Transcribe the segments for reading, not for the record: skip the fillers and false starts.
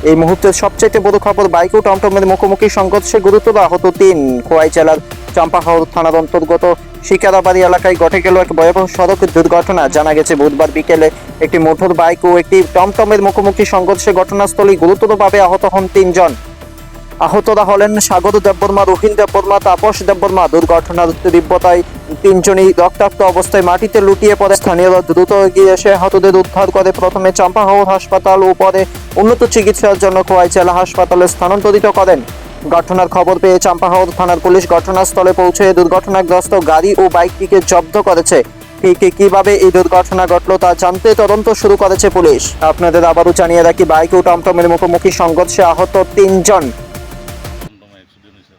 এই মুহূর্তের সবচেয়ে বড় খবর, বাইক ও টমটমের মুখোমুখি সংঘর্ষে গুরুতর আহত 3। খোয়াই জেলার চাম্পাহাওর থানার অন্তর্গত শিকারাবাড়ি এলাকায় ঘটে গেল এক ভয়াবহ সড়ক দুর্ঘটনা। জানা গেছে বুধবার বিকেলে একটি মোটর বাইক ও একটি টমটমের মুখোমুখি সংঘর্ষে ঘটনাস্থলে গুরুতরভাবে আহত হন 3 জন। আহতরা হলেন সাগর দেববর্মা, রোহিন দেববর্মা, তাপস দেববর্মা। দুর্ঘটনার তীব্রতায় 3 জনই রক্তাক্ত অবস্থায় মাটিতে লুটিয়ে পড়ে। স্থানীয়রা দ্রুত এগিয়ে এসে আহতদের উদ্ধার করে প্রথমে চাম্পাহাওর হাসপাতাল ও পরে উন্নত চিকিৎসার জন্য খোয়াই জেলা হাসপাতালে স্থানান্তরিত করেন। ঘটনার খবর পেয়ে চাম্পাহাওর থানার পুলিশ ঘটনাস্থলে পৌঁছে দুর্ঘটনাগ্রস্ত গাড়ি ও বাইকটিকে জব্দ করেছে। কিভাবে এই দুর্ঘটনা ঘটলো তা জানতে তদন্ত শুরু করেছে পুলিশ। আপনাদের আবারও জানিয়ে রাখি, বাইক ও টমটমের মুখোমুখি সংঘর্ষে আহত 3 জন। টমটমে অ্যাক্সিডেন্ট হয়েছে।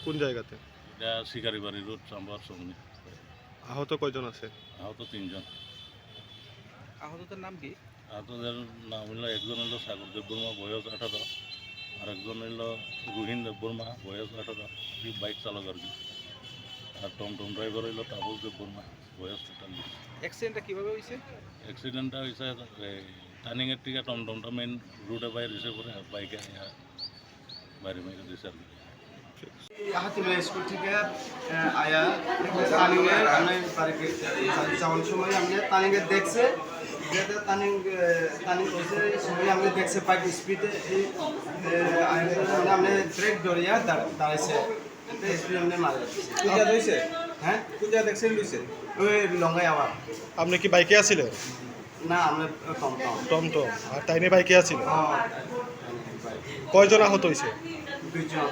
কোন জায়গাতে? এটা শিকারিবাড়ি রোড চাম্বার সঙ্গে। আহত কয়জন আছে? আহত 3 জন। আহতদের নাম কি? আহতদের নাম হলো, একজন হলো সাগর দেববর্মা, বয়স 18, আর একজন হলো রোহিন দেববর্মা, বয়স 18, বাইক চালক আর কি। আর টমটম ড্রাইভার হইলো তাপস দেববর্মা, বয়স 43। অ্যাক্সিডেন্টটা কিভাবে হয়েছে? অ্যাক্সিডেন্টটা হয়েছে টার্নিংয়ের থেকে টমটমটা মেন রোডে বাইরে এসে পড়ে, আর বাইকে বাইরে মেরে দিয়েছে আর কি। হাতিমা স্কুল থেকে আয়া তানিংয়ের আমি বাড়িতে যাওয়ার সময় আমি তানিংয়ে দেখছে, যেটা তানিং করছে এই সময় আমি দেখছে বাইক স্পিডে আমি ব্রেক ধরিয়া দাঁড়াইছে, স্পিড আমি মারা যাচ্ছে। কোন জায়গা হয়েছে? হ্যাঁ, কোন জায়গা অ্যাক্সিডেন্ট হয়েছে? ওই লঙ্গাই আবার আপনি কি বাইকে আছিলেন? না, আমরা টমটম। টমটম। আর তাইনে বাইকে আছিল? বাইক কয়জন আহত হয়েছে? 2 জন।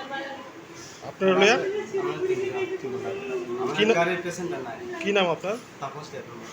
আপনার লইয়া? আমরা 3 জন। কি আমার না- গাড়ির পেশেন্টার নাই। কি নাম আপনার? তাপস দেববর্মা।